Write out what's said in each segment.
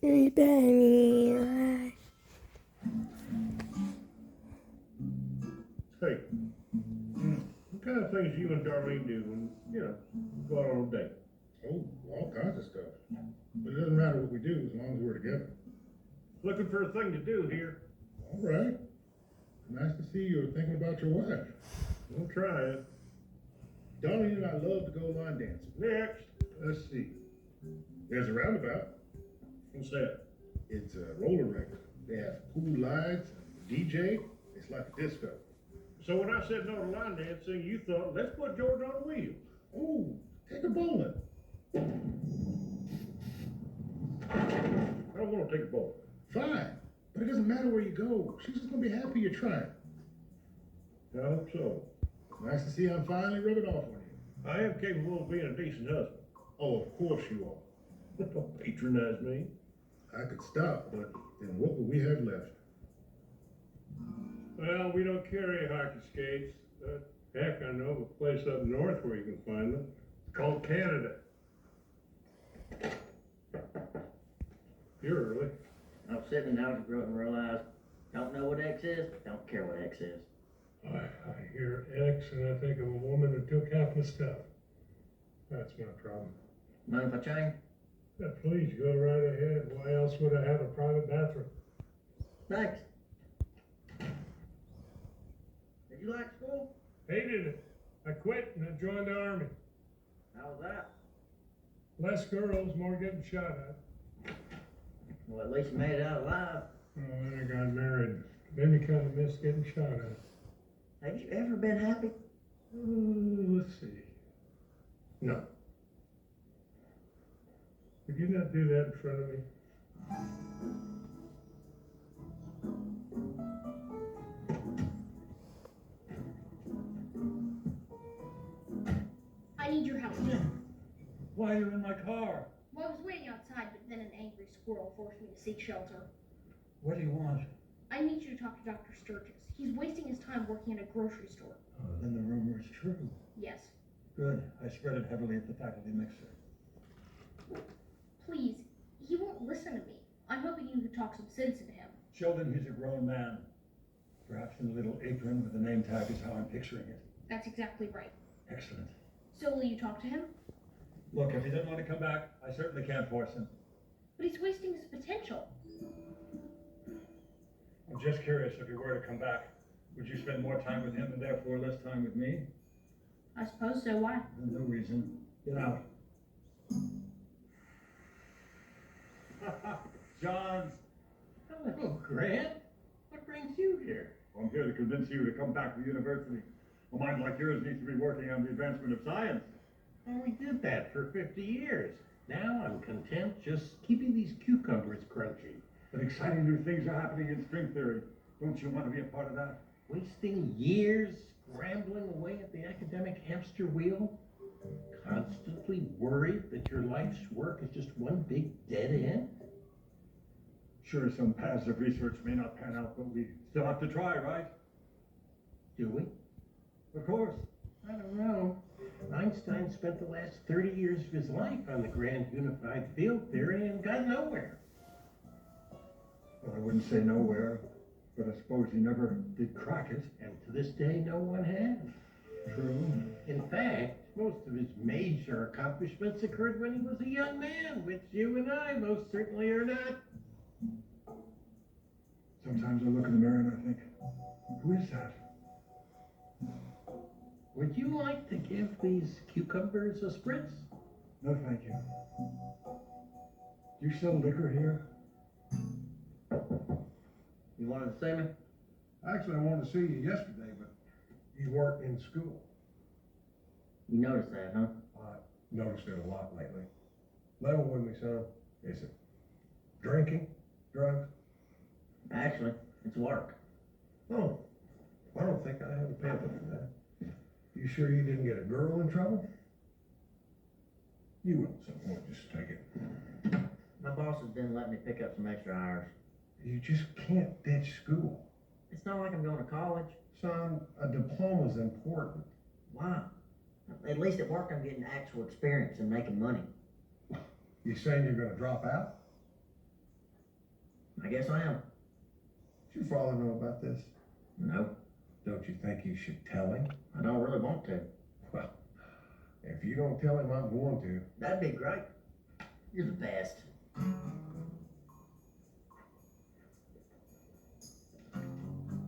Hey, what kind of things you and Darlene do when, go out on a date? Oh, all kinds of stuff. But it doesn't matter what we do as long as we're together. Looking for a thing to do here. All right. Nice to see you're thinking about your wife. I'm trying. Darlene and I love to go line dancing. Next. Let's see. There's a roundabout. What's that? It's a roller rink. They have cool lights, DJ. It's like a disco. So when I said no to line dancing, you thought, let's put George on the wheel. Oh, take her bowling. I don't want to take a ball. Fine. But it doesn't matter where you go. She's just gonna be happy you're trying. I hope so. Nice to see I'm finally rubbing off on you. I am capable of being a decent husband. Oh, of course you are. Don't patronize me. I could stop, but then what would we have left? Well, we don't carry hockey skates. Heck, I know of a place up north where you can find them. It's called Canada. You're early. I was sitting in the house and realized, don't know what X is, don't care what X is. I hear X and I think of a woman who took half my stuff. That's my problem. Mind if I change? Yeah, please go right ahead. Why else would I have a private bathroom? Thanks. Did you like school? Hated it. I quit and I joined the army. How was that? Less girls, more getting shot at. Well, at least you made it out alive. Oh, then I got married. Then you kind of miss getting shot at. Have you ever been happy? Let's see. No. Could you not do that in front of me? I need your help. Why are you in my car? Well, I was waiting outside, but then an angry squirrel forced me to seek shelter. What do you want? I need you to talk to Dr. Sturgis. He's wasting his time working at a grocery store. Oh, then the rumor is true. Yes. Good. I spread it heavily at the faculty mixer. Please, he won't listen to me. I'm hoping you could talk some sense into him. Sheldon, he's a grown man. Perhaps in a little apron with a name tag is how I'm picturing it. That's exactly right. Excellent. So will you talk to him? Look, if he doesn't want to come back, I certainly can't force him. But he's wasting his potential. I'm just curious, if he were to come back, would you spend more time with him and therefore less time with me? I suppose so. Why? No reason. Get out. John. Hello, Grant. What brings you here? I'm here to convince you to come back to the university. A mind like yours needs to be working on the advancement of science. Well, we did that for 50 years. Now I'm content just keeping these cucumbers crunchy. But exciting new things are happening in string theory. Don't you want to be a part of that? Wasting years scrambling away at the academic hamster wheel? Constantly worried that your life's work is just one big dead end? Sure, some paths of research may not pan out, but we still have to try, right? Do we? Of course. I don't know. Einstein spent the last 30 years of his life on the grand unified field theory and got nowhere. Well, I wouldn't say nowhere, but I suppose he never did crack it. And to this day, no one has. True. In fact, most of his major accomplishments occurred when he was a young man, which you and I most certainly are not. Sometimes I look in the mirror and I think, who is that? Would you like to give these cucumbers a spritz? No, thank you. Do you sell liquor here? You wanted to see me? Actually, I wanted to see you yesterday, but you weren't in school. You noticed that, huh? I noticed it a lot lately. Level with me, son. Is it drinking? Drugs? Actually, it's work. Oh, I don't think I have a pamphlet for that. You sure you didn't get a girl in trouble? You will at some point, just take it. My bosses didn't let me pick up some extra hours. You just can't ditch school. It's not like I'm going to college. Son, a diploma's important. Why? At least at work I'm getting actual experience and making money. You saying you're gonna drop out? I guess I am. Does your father know about this? No, Don't you think you should tell him? I don't really want to. Well, if you don't tell him, I'm going to. That'd be great. You're the best.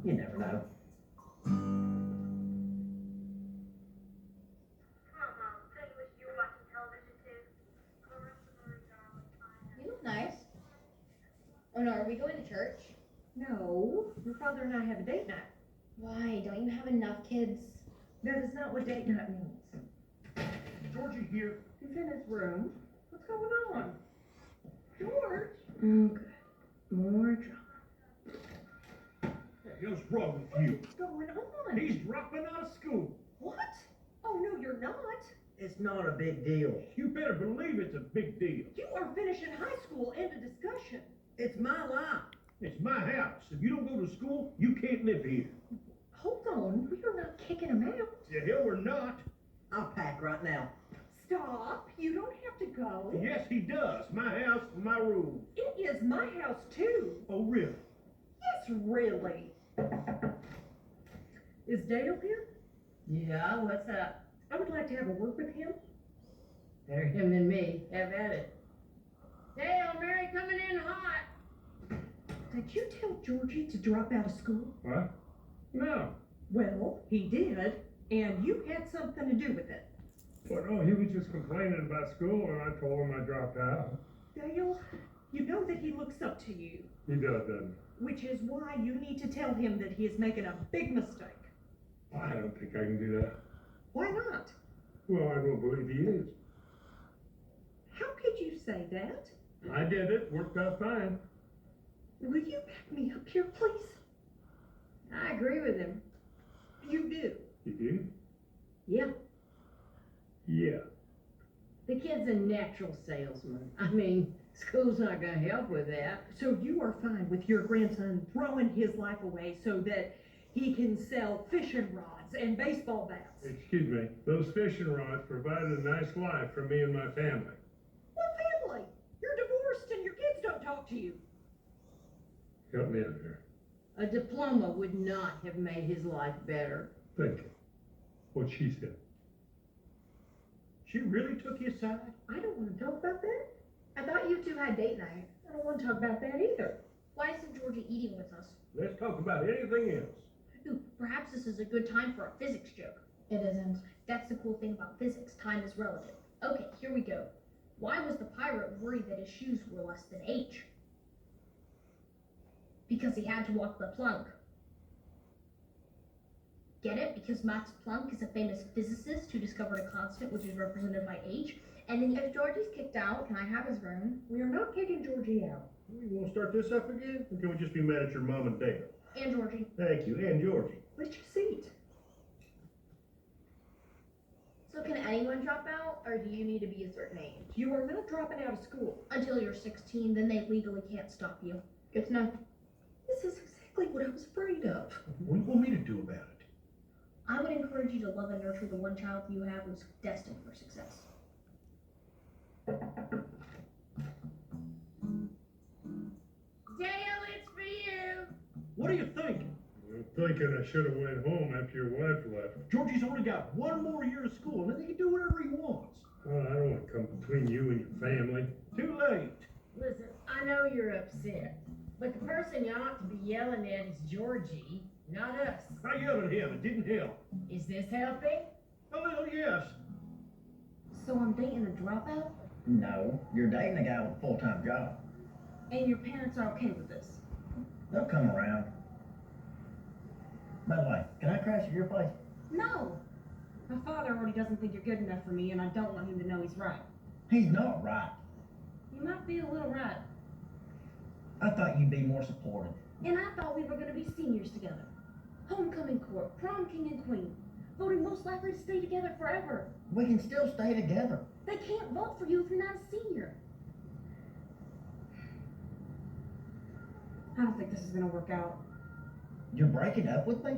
You never know. You look nice. Oh no, are we going to church? No, your father and I have a date night. Why? Don't you have enough kids? That is not what date night means. Georgie here. He's in his room. What's going on? George? Okay. More drama. What the hell's wrong with you? What's going on? He's dropping out of school. What? Oh, no, you're not. It's not a big deal. You better believe it's a big deal. You are finishing high school. End of discussion. It's my life. It's my house. If you don't go to school, you can't live here. Hold on. We are not kicking him out. The hell we're not. I'll pack right now. Stop. You don't have to go. Yes, he does. My house, my rules. It is my house, too. Oh, really? Yes, really. Is Dale here? Yeah, what's up? I would like to have a word with him. Better him than me. Have at it. Dale, Mary coming in hot. Did you tell Georgie to drop out of school? What? No. Well, he did, and you had something to do with it. But no, he was just complaining about school and I told him I dropped out. Dale, you know that he looks up to you, He does, doesn't which is why you need to tell him that he is making a big mistake. he? I don't think I can do that. Why not? Well, I don't believe he is. How could you say that? I did it, worked out fine. Will you back me up here, please? I agree with him. You do. You do? Yeah, Yeah. the kid's a natural salesman. I mean, school's not gonna help with that. So you are fine with your grandson throwing his life away so that he can sell fishing rods and baseball bats? Excuse me, those fishing rods provided a nice life for me and my family. What family? You're divorced and your kids don't talk to you. Help me out here. A diploma would not have made his life better. Thank you. What she said. She really took his side? I don't want to talk about that. I thought you two had date night. I don't want to talk about that either. Why isn't Georgie eating with us? Let's talk about anything else. Ooh, perhaps this is a good time for a physics joke. It isn't. That's the cool thing about physics. Time is relative. Okay, here we go. Why was the pirate worried that his shoes were less than H? Because he had to walk the plank. Get it? Because Max Planck is a famous physicist who discovered a constant which is represented by H. And then if Georgie's kicked out, can I have his room? We are not kicking Georgie out. You want to start this up again? Or can we just be mad at your mom and dad? And Georgie. Thank you, and Georgie. Where's your seat? So can anyone drop out, or do you need to be a certain age? You are not dropping out of school. Until you're 16, then they legally can't stop you. Good to know. This is exactly what I was afraid of. What do you want me to do about it? I would encourage you to love and nurture the one child you have who's destined for success. Dale, it's for you. What are you thinking? I'm thinking I should have went home after your wife left. Georgie's only got one more year of school, and then he can do whatever he wants. Oh, I don't want to come between you and your family. Too late. Listen, I know you're upset, but the person you ought to be yelling at is Georgie, not us. I yelled at him. It didn't help. Is this helping? A little, yes. So I'm dating a dropout? No, you're dating a guy with a full-time job. And your parents are okay with this? They'll come around. By the way, can I crash at your place? No. My father already doesn't think you're good enough for me, and I don't want him to know he's right. He's not right. You might be a little right. I thought you'd be more supportive. And I thought we were going to be seniors together. Homecoming court, prom king and queen. Voting most likely to stay together forever. We can still stay together. They can't vote for you if you're not a senior. I don't think this is going to work out. You're breaking up with me?